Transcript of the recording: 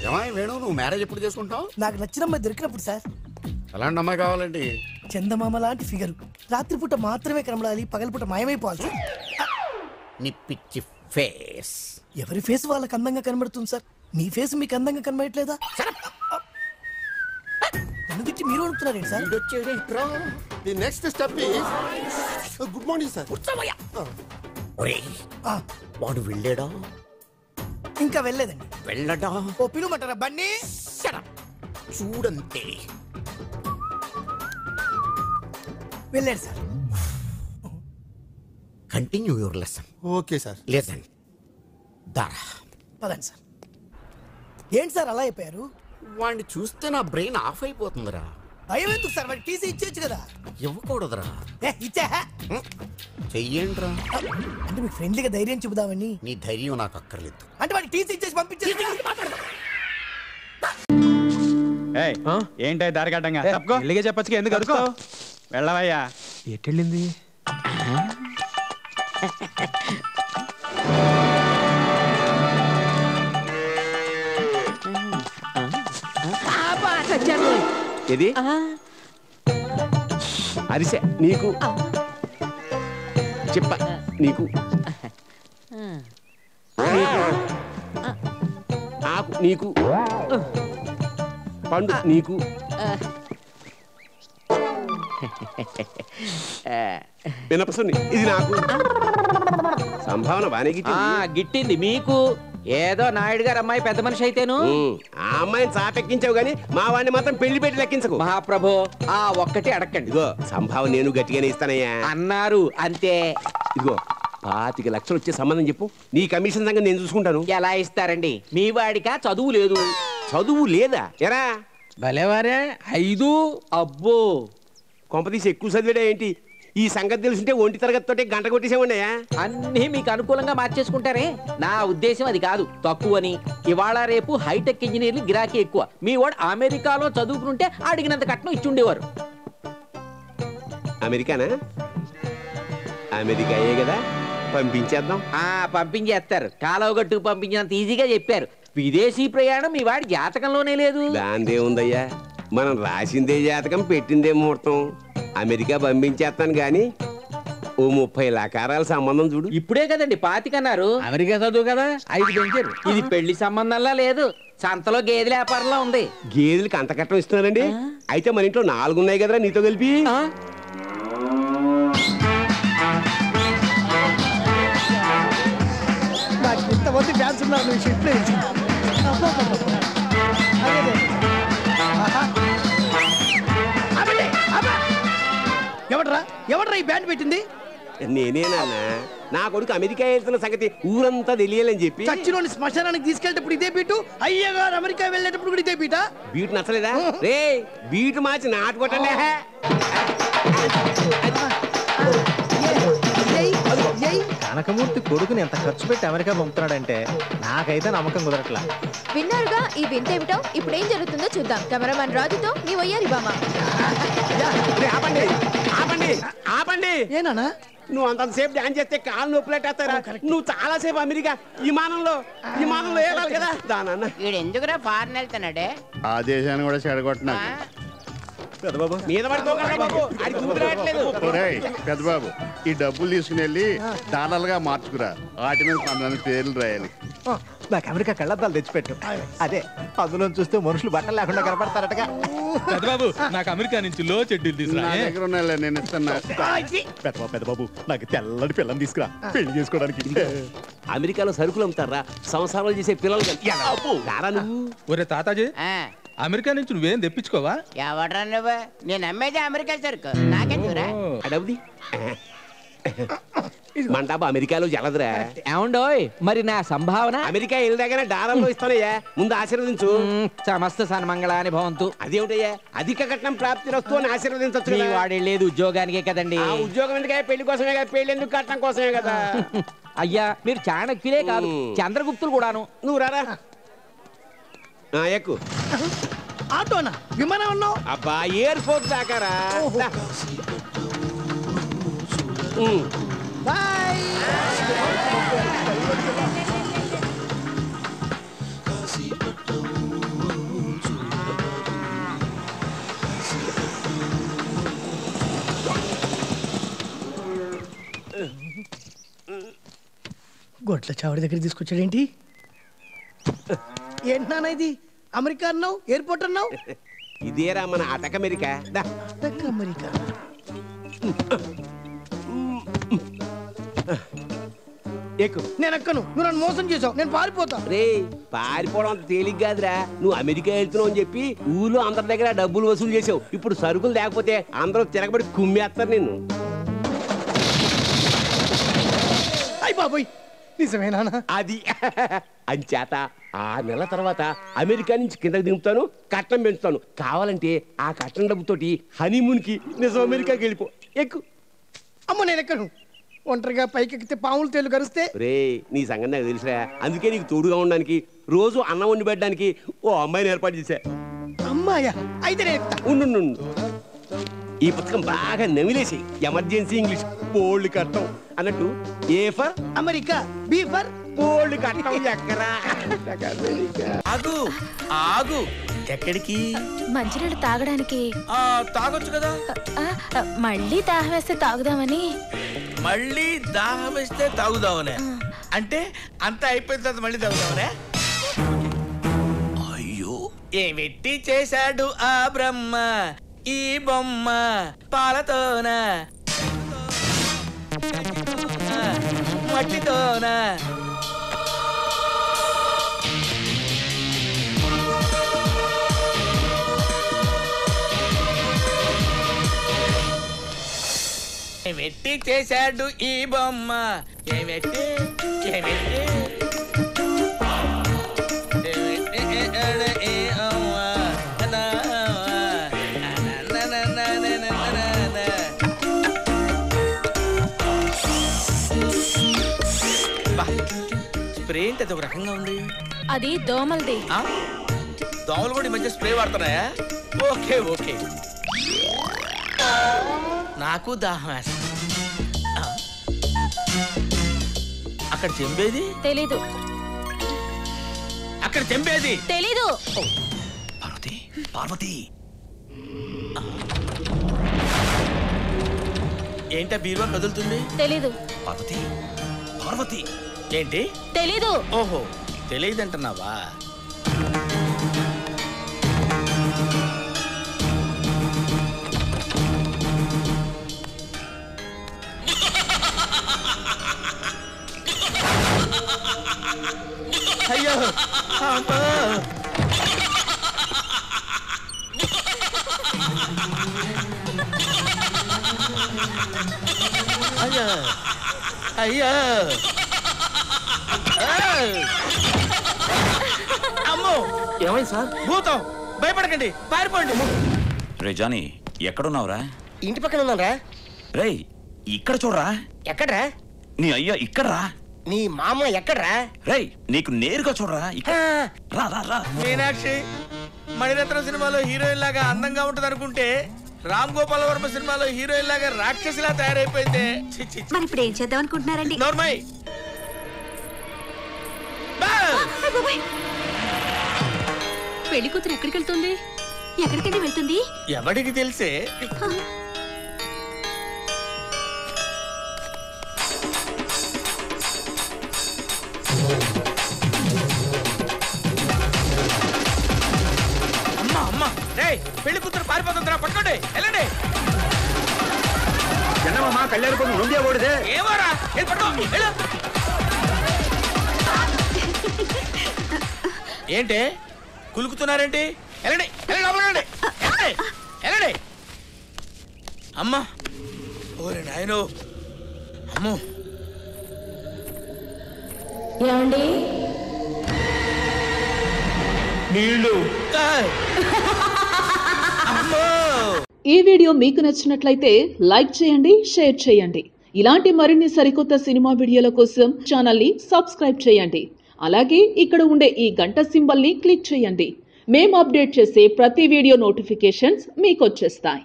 ఏమాయి వేణు, నువ్వు మ్యారేజ్ ఎప్పుడు చేసుకుంటావు? నాకు నచ్చిన అమ్మాయి దొరికినప్పుడు సార్. ఎలాంటి అమ్మాయి కావాలండి? చందమామ లాంటి ఫిగర్, రాత్రిపూట మాత్రమే కనబడాలి, పగలపూట మాయమైపోవాలి సార్. నీ పిచ్చి ఫేస్. ఎవరి ఫేస్ వాళ్ళకి అందంగా కనబడుతుంది సార్. మీ ఫేస్ మీకు అందంగా కనబడట్లేదా? నన్ను తిట్టి మీరు అడుగుతున్నారేంటి sir? The next step is good morning sir. వాడు వెళ్ళాడా? ఇంకా వెళ్ళలేదండి. వెళ్ళడా? ఓ పిలుమంటారా బండి? చూడంతే. వెళ్ళాడు sir. Continue your lesson. Okay sir. Lesson. దారా పదండి సార్. ఏంటి సార్ అలా అయిపోయారు? వాడిని చూస్తే నా బ్రెయిన్ ఆఫ్ అయిపోతుందిరా. భయం ఎందుకు సార్? వాడికి టీసీ ఇచ్చేచ్చు కదా. ఇవ్వకూడదురా. ఇచ్చా చెయ్యండిరా. అంటే మీకు ఫ్రెండ్లీగా ధైర్యం చెబుదామని. నీ ధైర్యం నాకు అక్కర్లేదు. అంటే వాడికి టీసీ ఇచ్చేసి పంపించేసి. ఏంటో దారిగడ్డంగా ఇల్లుగా చెప్పచ్చుగా, ఎందుకు అరుస్తావు? వెళ్ళవయ్యా. ఎట్టెళ్ళింది? ఇది అరిసె నీకు, చెప్ప నీకు, ఆకు నీకు, పండు నీకు. వినపసుని ఇది నాకు. సంభావన బానే గిట్టింది మీకు. ఏదో నాయుడు గారు అమ్మాయి పెద్ద మనిషి అయితేను ఆ అమ్మాయిని చాపెక్కించావు గాని మా వాడిని మాత్రం పెళ్లి పెట్టి లెక్కించకు. మహాప్రభు ఆ ఒక్కటి అడగండి. ఇగో సంభావన నేను గట్టిగానే ఇస్తానయ్యా అన్నారు అంతే. ఇదిగో 25 లక్షలు వచ్చే సంబంధం చెప్పు, నీ కమిషన్ సంగతి నేను చూసుకుంటాను. ఎలా ఇస్తారండి? మీ వాడికా చదువు లేదు? చదువు లేదా ఎరా? భలేవారే 5. అబ్బో, కొంపతీసి ఎక్కువ చదివాడా ఏంటి? ఈ సంగతి తెలుసుంటే ఒంటి తరగతితోటే గంట కొట్టేసేవాడియా. అన్నీ మీకు అనుకూలంగా మార్చేసుకుంటారే. నా ఉద్దేశం అది కాదు, తక్కువని. ఇవాళ రేపు హైటెక్ ఇంజనీర్లు గిరాకీ ఎక్కువ. మీ వాడు అమెరికాలో చదువుకుంటే అడిగినంత కట్నం ఇచ్చుండేవారు. అమెరికానా? అమెరికాయే కదా, పంపించేద్దాం. పంపించేస్తారు. కాలువ గట్టుకు పంపించినంత ఈజీగా చెప్పారు. విదేశీ ప్రయాణం మీ వాడి జాతకంలోనే లేదు. దాందే ఉందయ్యా, మనం రాసిందే జాతకం, పెట్టిందే ముహూర్తం. అమెరికా పంపించేస్తాను గాని ఓ 30 లకారాల సంబంధం చూడు. ఇప్పుడే కదండి 25 అన్నారు. అమెరికా చదువు కదా 5 పెంచారు. ఇది పెళ్లి సంబంధంలా లేదు, సంతలో గేదెల వ్యాపారంలో ఉంది. గేదెలకి అంత కట్టం ఇస్తున్నారండి? అయితే మన ఇంట్లో 4 ఉన్నాయి కదరా నీతో కలిపి. ఇంతమంది డాన్స్ ఉన్నారు. ఎవడ్రా ఈ బ్యాండ్ పెట్టింది? నేనేనా? నా కొడుకు అమెరికా వెళ్తున్న సంగతి ఊరంతా తెలియాలని చెప్పి చర్చిలోని శ్మశానానికి తీసుకెళ్ళేటప్పుడు ఇదే బీటు, అయ్యగారు అమెరికా వెళ్ళేటప్పుడు కూడా ఇదే బీటా? బీటు నచ్చలేదా? రే బీటు మార్చి నాటు కొట్టండి. కనకమూర్తి కొడుకుని ఎంత ఖర్చు పెట్టి అమెరికా పంపుతున్నాడంటే నాకైతే నమ్మకం కుదరట్లా. విన్నారుగా ఈ వింతేమిటో. ఇప్పుడు ఏం జరుగుతుందో చూద్దాం. కెమెరామెన్ రాజుతో మీ వయ్యారి బామ్మ. ఆపండి ఆపండి ఆపండి. ఏనా నువ్వు అంతసేపు డాన్స్ చేస్తే కాళ్ళు నొప్పులెట్టేస్తారా? నువ్వు చాలా సేపు అమెరికా విమానంలో వేయాలి కదా. దానన్న వీడు ఎందుకురా ఫారెన్ వెళ్తున్నాడే? ఆ దేశాన్ని కూడా చెడగొట్టినా. మీద పెద్దబాబు ఈ డబ్బులు తీసుకుని వెళ్ళి డాలర్గా మార్చుకురా. వాటి మీద 10 పేర్లు రాయాలి. నాకు అమెరికా కళ్ళద్దాలు తెచ్చిపెట్టు. అదే అందులో చూస్తే మనుషులు బట్టలు లేకుండా కనపడతారటగా. పెద్దబాబు నాకు అమెరికా నుంచి లో చెడ్డీలు తీసుకురా. నా దగ్గర ఉన్నాయి, నేను ఇస్తున్నా. పెద్దబాబు నాకు తెల్లటి పిల్లని తీసుకురా పెళ్లి చేసుకోవడానికి. అమెరికాలో సరుకులు అమ్ముతారా? సంసారాలు చేసే పిల్లలు. ఒరే తాతాజీ, అమెరికా నుంచి నువ్వేం తెప్పించుకోవా? ఎవడ్రా నువ్వు? నేను అమ్మేది అమెరికా సరుకు, నాకెందుకురా? అడవుది మన డబ్బు అమెరికాలో జలదురా. ఏమండోయ్, మరి నా సంభావన? అమెరికా వెళ్ళదాగానే డాలర్లో ఇస్తానయ్యా, ముందు ఆశీర్వదించు. సమస్త సన్మంగళాని భవంతు. అదేమిటయ్యా, అధిక కట్నం ప్రాప్తి వస్తూ అని ఆశీర్వదించచ్చు. వాడే లేదు ఉద్యోగానికే కదండి. ఉద్యోగం ఎందుకే? పెళ్లి కోసమే కదా. పెళ్లి ఎందుకు? కట్నం కోసమే కదా. అయ్యా మీరు చాణక్యులే కాదు, చంద్రగుప్తులు కూడాను. నువ్వు రారా. ఎక్కు. ఆటోనా విమానం అన్నావు? అబ్బా ఎయిర్పోర్ట్ దాకారా. బాయ్. గొడ్ల చావడి దగ్గర తీసుకొచ్చాడేంటి? ఏంటి నాన్న ఇది? అమెరికా అన్నావు, ఎయిర్పోర్ట్ అన్నావు. ఇదేరా మన అటక్ అమెరికా. Attic America. నేను ఎక్కను, నువ్వు నన్ను మోసం చేసావు, నేను పారిపోతా. రే పారిపోవడం అంత తేలిక కాదురా. నువ్వు అమెరికా వెళ్తున్నావు అని చెప్పి ఊళ్ళో అందరి దగ్గర డబ్బులు వసూలు చేసావు. ఇప్పుడు సరుకులు లేకపోతే అందరూ తిరగబడి కుమ్మేస్తారు నిన్ను. అయ్య బాబోయ్, నిజమేనా? అది అంచేత 6 నెలల తర్వాత అమెరికా నుంచి కిందకి దింపుతాను, కట్నం పెంచుతాను. కావాలంటే ఆ కట్నం డబ్బుతోటి హనీమూన్కి నిజం అమెరికాకి వెళ్ళిపో. ఎక్కు. అమ్మ నేను ఎక్కను. ఒంటరిగా పైకెక్కితే పాములు తేలు కరిస్తే. రే నీ సంగతి నాకు తెలుసురా. అందుకే నీకు తోడుగా ఉండడానికి రోజు అన్నం వండి పెట్టడానికి ఓ అమ్మాయిని ఏర్పాటు చేశా. అమ్మాయా? అయితే నేను ఎక్కుతా. ఉండు. ఈ పుస్తకం బాగా నమిలేసి ఎమర్జెన్సీ ఇంగ్లీష్ బోల్డ్ కట్టం అన్నట్టు. A for America, B for bold కట్టం. ఎక్కరా? ఆగు ఆగు. ఎక్కడికి? మంచినీళ్ళు తాగడానికి. తాగొచ్చు కదా. మళ్ళీ దాహం వేస్తే తాగుదామని. మళ్ళీ దాహం వేస్తే తాగుదామనే? అంటే అంతా అయిపోయిన తర్వాత మళ్ళీ తాగుదామనే? అయ్యో, ఏమిటి చేశాడు ఆ బ్రహ్మ ఈ బొమ్మ? పాలతోన మట్టితోన ఏమిటి చేశాడు ఈ బొమ్మ? ఏమిటి ఏమిటి స్ప్రే ఏంటి? అది ఒక రకంగా ఉంది. అది దోమలది. దోమలు కూడా ఈ మధ్య స్ప్రే వాడుతున్నాయా? Okay okay. నాకు దాహం వేస్తా. అక్కడ చెంబేది తెలీదు. అక్కడ చెంబేది తెలీదు. పార్వతి పార్వతి. ఏంటా బీరువా కదులుతుంది? తెలీదు. పార్వతి పార్వతి. ఏంటి? తెలీదు. ఓహో తెలియదంటున్నావా? అయ్యో అమ్మా. అయ్యో అయ్యో అమ్మో. ఏమైంది సార్? భూతం. భయపడకండి, పారిపోండి. రే జానీ, ఎక్కడున్నావురా? ఇంటి పక్కన ఉన్నారా? రే ఇక్కడ చూడరా. ఎక్కడ్రా? నీ అయ్యా ఇక్కడ్రా. నీ మామ ఎక్కడ్రా? రే నీకు నేరుగా చూడరా. రా రా రా. మీనాక్షి మణిరత్నం సినిమాలో హీరోయిన్ లాగా అందంగా ఉంటది అనుకుంటే రామ్ గోపాల్ వర్మ సినిమాలో హీరోయిన్ లాగా రాక్షసిలా తయారైపోయింది. మరి ఇప్పుడు ఏం చేద్దాం అనుకుంటున్నారండి? నోర్మయ్. పెళ్లి కూతురు ఎక్కడికి వెళ్తుంది? ఎక్కడికండి వెళ్తుంది? ఎవరికి తెలిసే? అమ్మా అమ్మా. రే పెళ్లి కూతురు పారిపోతుందిరా, పట్టుకోండి వెళ్ళండి. చిన్నమ్మ కళ్యాణ్ కొడుకు ముందే ఓడిదే. ఏమోరా పట్టుకో. ఏంటి కులుకుతున్నారేంటి? వెళ్ళండి వెళ్ళండి వెళ్ళండి. అమ్మా ఓరే నాయనో. అమ్మో. ఏమండి? నీళ్ళు. ఈ వీడియో మీకు నచ్చినట్లయితే లైక్ చేయండి, షేర్ చేయండి. ఇలాంటి మరిన్ని సరికొత్త సినిమా వీడియోల కోసం ఛానల్ని సబ్స్క్రైబ్ చేయండి. అలాగే ఇక్కడ ఉండే ఈ గంట సింబల్ని క్లిక్ చేయండి. మేము అప్డేట్ చేసే ప్రతి వీడియో నోటిఫికేషన్స్ మీకు వచ్చేస్తాయి.